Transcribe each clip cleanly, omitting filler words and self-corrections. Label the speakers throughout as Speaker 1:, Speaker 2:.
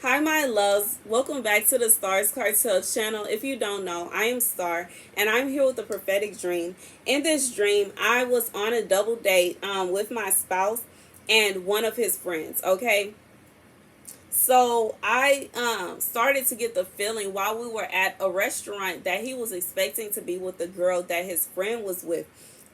Speaker 1: Hi, my loves. Welcome back to the Starscartel channel. If you don't know, I am Star, and I'm here with a prophetic dream. In this dream, I was on a double date with my spouse and one of his friends. Okay, so I started to get the feeling while we were at a restaurant that he was expecting to be with the girl that his friend was with,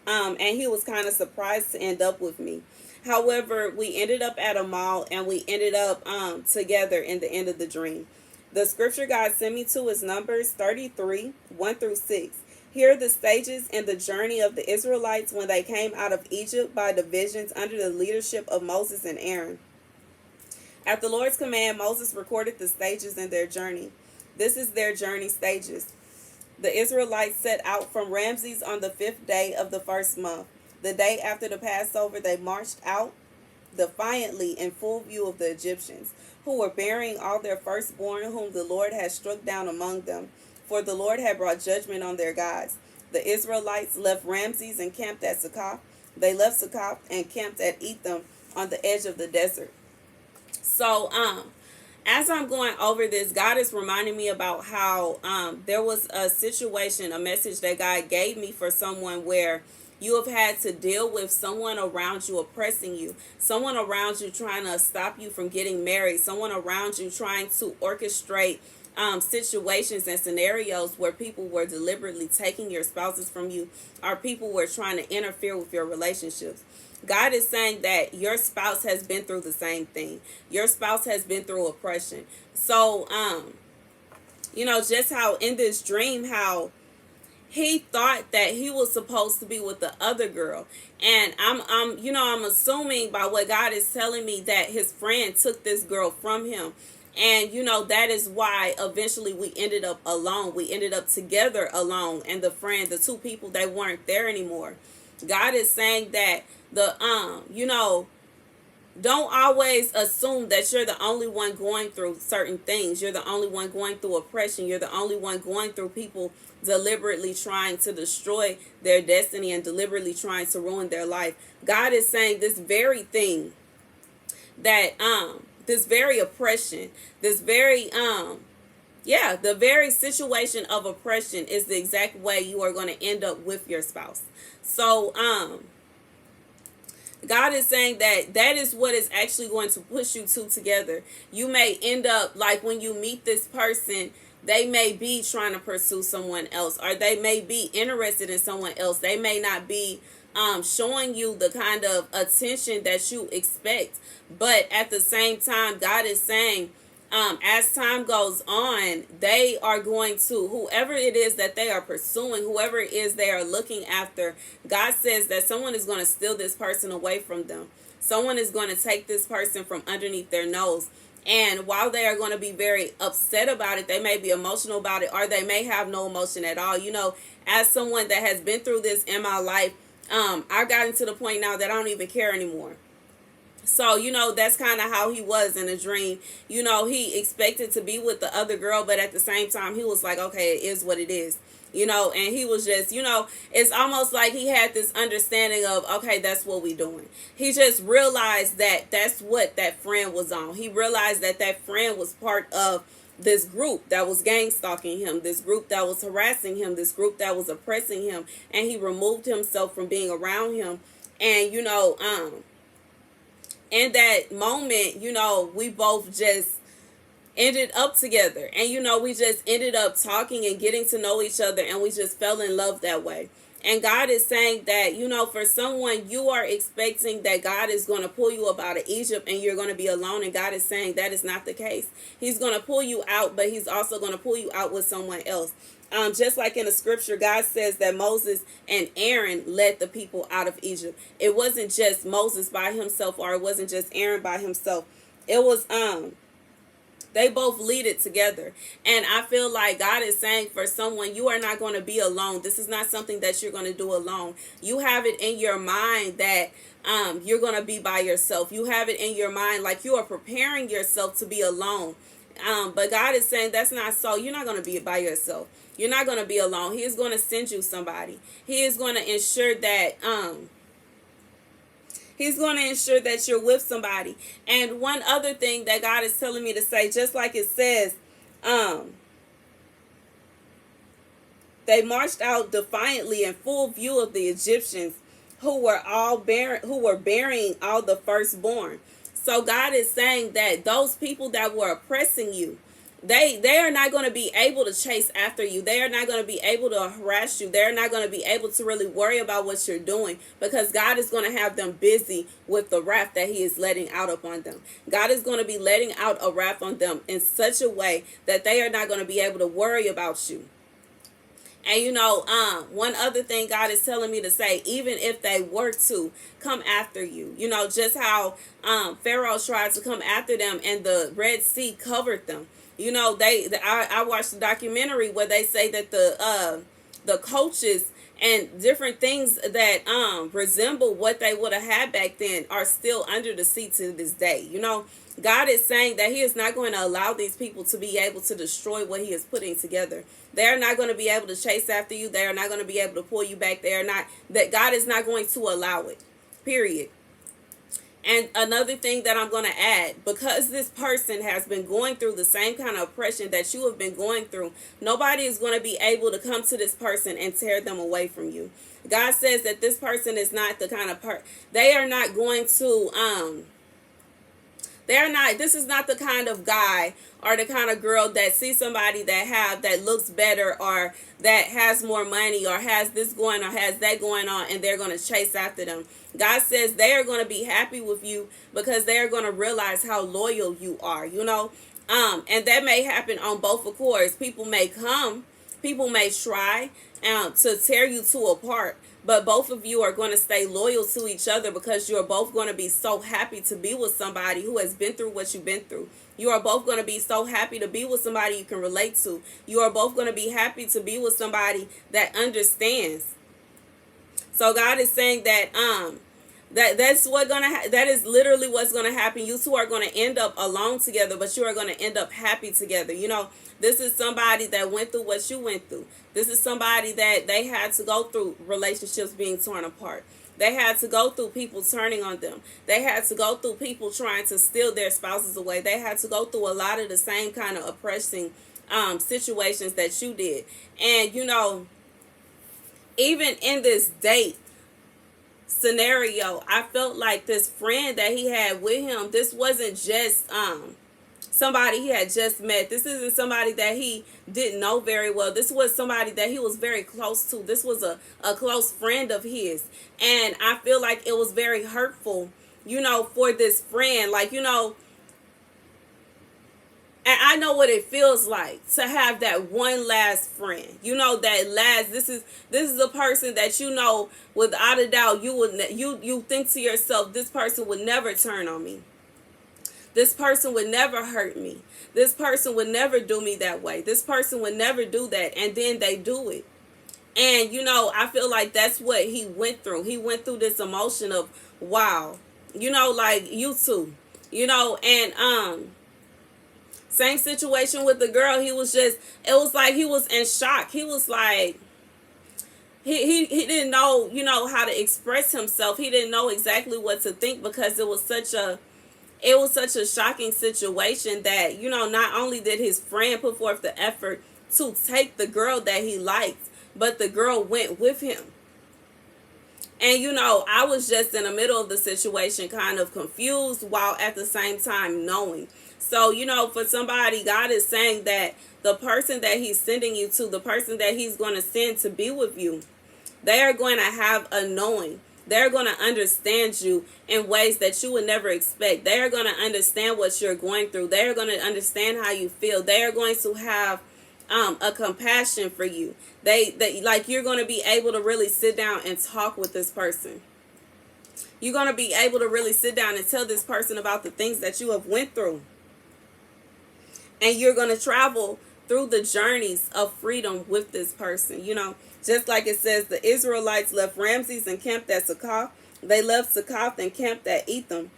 Speaker 1: and he was kind of surprised to end up with me. However, we ended up at a mall and we ended up together in the end of the dream. The scripture God sent me to is Numbers 33 1 through 6. Here are the stages in the journey of the Israelites when they came out of Egypt by divisions under the leadership of Moses and Aaron. At the Lord's command, Moses recorded the stages in their journey. This is their journey stages. The Israelites set out from Ramses on the 5th day of the first month. The day after the Passover, they marched out defiantly in full view of the Egyptians, who were burying all their firstborn whom the Lord had struck down among them, for the Lord had brought judgment on their gods. The Israelites left Ramses and camped at Succoth. They left Succoth and camped at Etham on the edge of the desert. So, as I'm going over this, God is reminding me about how there was a situation, a message that God gave me for someone where you have had to deal with someone around you oppressing you, someone around you trying to stop you from getting married, someone around you trying to orchestrate situations and scenarios where people were deliberately taking your spouses from you, or people were trying to interfere with your relationships. God is saying that your spouse has been through the same thing. Your spouse has been through oppression. So, just how in this dream, how he thought that he was supposed to be with the other girl, and I'm assuming by what God is telling me that his friend took this girl from him, and that is why eventually we ended up alone. We ended up together alone, and the two people, they weren't there anymore. God is saying that don't always assume that you're the only one going through certain things. You're the only one going through oppression. You're the only one going through people deliberately trying to destroy their destiny and deliberately trying to ruin their life. God is saying this very thing, that this very oppression, this very the very situation of oppression is the exact way you are going to end up with your spouse. So God is saying that is what is actually going to push you two together. You may end up, like, when you meet this person, they may be trying to pursue someone else, or they may be interested in someone else. They may not be showing you the kind of attention that you expect. But at the same time, God is saying, as time goes on, they are going to, whoever it is that they are pursuing, whoever it is they are looking after, God says that someone is going to steal this person away from them. Someone is going to take this person from underneath their nose. And while they are going to be very upset about it, they may be emotional about it, or they may have no emotion at all. As someone that has been through this in my life, I've gotten to the point now that I don't even care anymore. So, that's kind of how he was in a dream. He expected to be with the other girl, but at the same time, he was like, okay, it is what it is. And he was just, it's almost like he had this understanding of, okay, that's what we doing. He just realized that that's what that friend was on. He realized that that friend was part of this group that was gang stalking him, this group that was harassing him, this group that was oppressing him, and he removed himself from being around him. And, in that moment, we both just ended up together, and we just ended up talking and getting to know each other, and we just fell in love that way. And God is saying that, for someone, you are expecting that God is going to pull you up out of Egypt and you're going to be alone, and God is saying that is not the case. He's going to pull you out, but he's also going to pull you out with someone else. Just like in the scripture, God says that Moses and Aaron led the people out of Egypt. It wasn't just Moses by himself, or it wasn't just Aaron by himself. It was they both lead it together. And I feel like God is saying, for someone, you are not going to be alone. This is not something that you're going to do alone. You have it in your mind that you're going to be by yourself. You have it in your mind like you are preparing yourself to be alone. But God is saying that's not so. You're not going to be by yourself. You're not going to be alone. He is going to send you somebody. He is going to ensure that He's going to ensure that you're with somebody. And one other thing that God is telling me to say, just like it says, they marched out defiantly in full view of the Egyptians who were burying all the firstborn. So God is saying that those people that were oppressing you, they are not going to be able to chase after you. They are not going to be able to harass you. They're not going to be able to really worry about what you're doing, because God is going to have them busy with the wrath that he is letting out upon them. God is going to be letting out a wrath on them in such a way that they are not going to be able to worry about you. And one other thing God is telling me to say, even if they were to come after you, just how Pharaoh tried to come after them and the Red Sea covered them. I watched a documentary where they say that the coaches and different things that resemble what they would have had back then are still under the sea to this day. God is saying that he is not going to allow these people to be able to destroy what he is putting together. They are not going to be able to chase after you. They are not going to be able to pull you back. That God is not going to allow it. Period. And another thing that I'm going to add, because this person has been going through the same kind of oppression that you have been going through, nobody is going to be able to come to this person and tear them away from you. God says that this person is not the kind of they are not going to, this is not the kind of guy or the kind of girl that sees somebody that looks better or that has more money or has this going or has that going on, and they're going to chase after them. God says they are going to be happy with you because they are going to realize how loyal you are, and that may happen on both accords. People may try to tear you two apart, but both of you are going to stay loyal to each other because you are both going to be so happy to be with somebody who has been through what you've been through. You are both going to be so happy to be with somebody you can relate to. You are both going to be happy to be with somebody that understands. So God is saying that that is literally what's going to happen. You two are going to end up alone together, but you are going to end up happy together. This is somebody that went through what you went through. This is somebody that they had to go through relationships being torn apart. They had to go through people turning on them. They had to go through people trying to steal their spouses away. They had to go through a lot of the same kind of oppressing situations that you did. And, even in this date scenario, I felt like this friend that he had with him, this wasn't just somebody he had just met. This isn't somebody that he didn't know very well. This was somebody that he was very close to. This was a close friend of his. And I feel like it was very hurtful, for this friend. And I know what it feels like to have that one last friend. This is a person that without a doubt you think to yourself, this person would never turn on me. This person would never hurt me. This person would never do me that way. This person would never do that. And then they do it. And, I feel like that's what he went through. He went through this emotion of, wow, you too, and, same situation with the girl. It was like he was in shock. He was like, he didn't know, how to express himself. He didn't know exactly what to think because it was such a shocking situation that, not only did his friend put forth the effort to take the girl that he liked, but the girl went with him. And, I was just in the middle of the situation, kind of confused while at the same time knowing. So, for somebody, God is saying that the person that he's sending you to, the person that he's going to send to be with you, they are going to have a knowing. They're going to understand you in ways that you would never expect. They are going to understand what you're going through. They are going to understand how you feel. They are going to have a compassion for you. You're going to be able to really sit down and talk with this person. You're going to be able to really sit down and tell this person about the things that you have went through. And you're going to travel through the journeys of freedom with this person. Just like it says, the Israelites left Ramses and camped at Succoth. They left Succoth and camped at Etham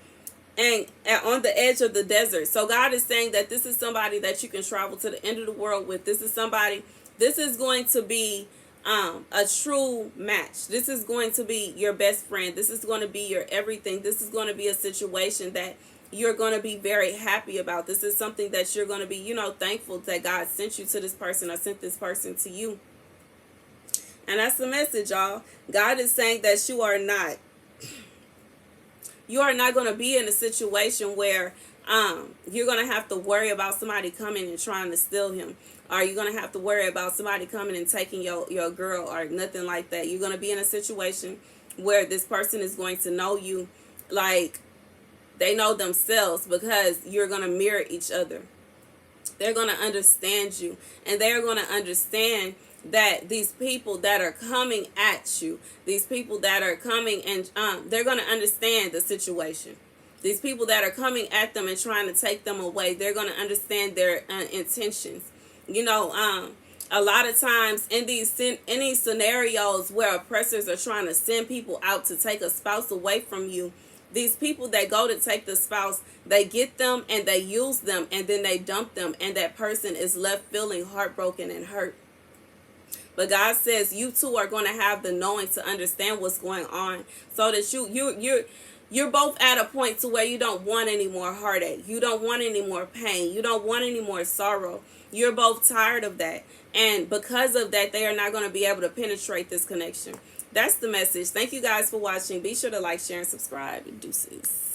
Speaker 1: and on the edge of the desert. So God is saying that this is somebody that you can travel to the end of the world with. This is going to be a true match. This is going to be your best friend. This is going to be your everything. This is going to be a situation that you're going to be very happy about. This is something that you're going to be, thankful that God sent you to this person or sent this person to you. And that's the message, y'all. God is saying that you are not going to be in a situation where you're going to have to worry about somebody coming and trying to steal him, or you're going to have to worry about somebody coming and taking your girl, or nothing like that. You're going to be in a situation where this person is going to know you like they know themselves, because you're going to mirror each other. They're going to understand you, and they're going to understand that these people that are coming at you, these people that are coming, and they're going to understand the situation. These people that are coming at them and trying to take them away, they're going to understand their intentions. A lot of times in these scenarios where oppressors are trying to send people out to take a spouse away from you, these people that go to take the spouse, they get them and they use them, and then they dump them, and that person is left feeling heartbroken and hurt. But God says you two are going to have the knowing to understand what's going on, so that you're both at a point to where you don't want any more heartache. You don't want any more pain. You don't want any more sorrow. You're both tired of that. And because of that, they are not going to be able to penetrate this connection. That's the message. Thank you guys for watching. Be sure to like, share, and subscribe. Deuces.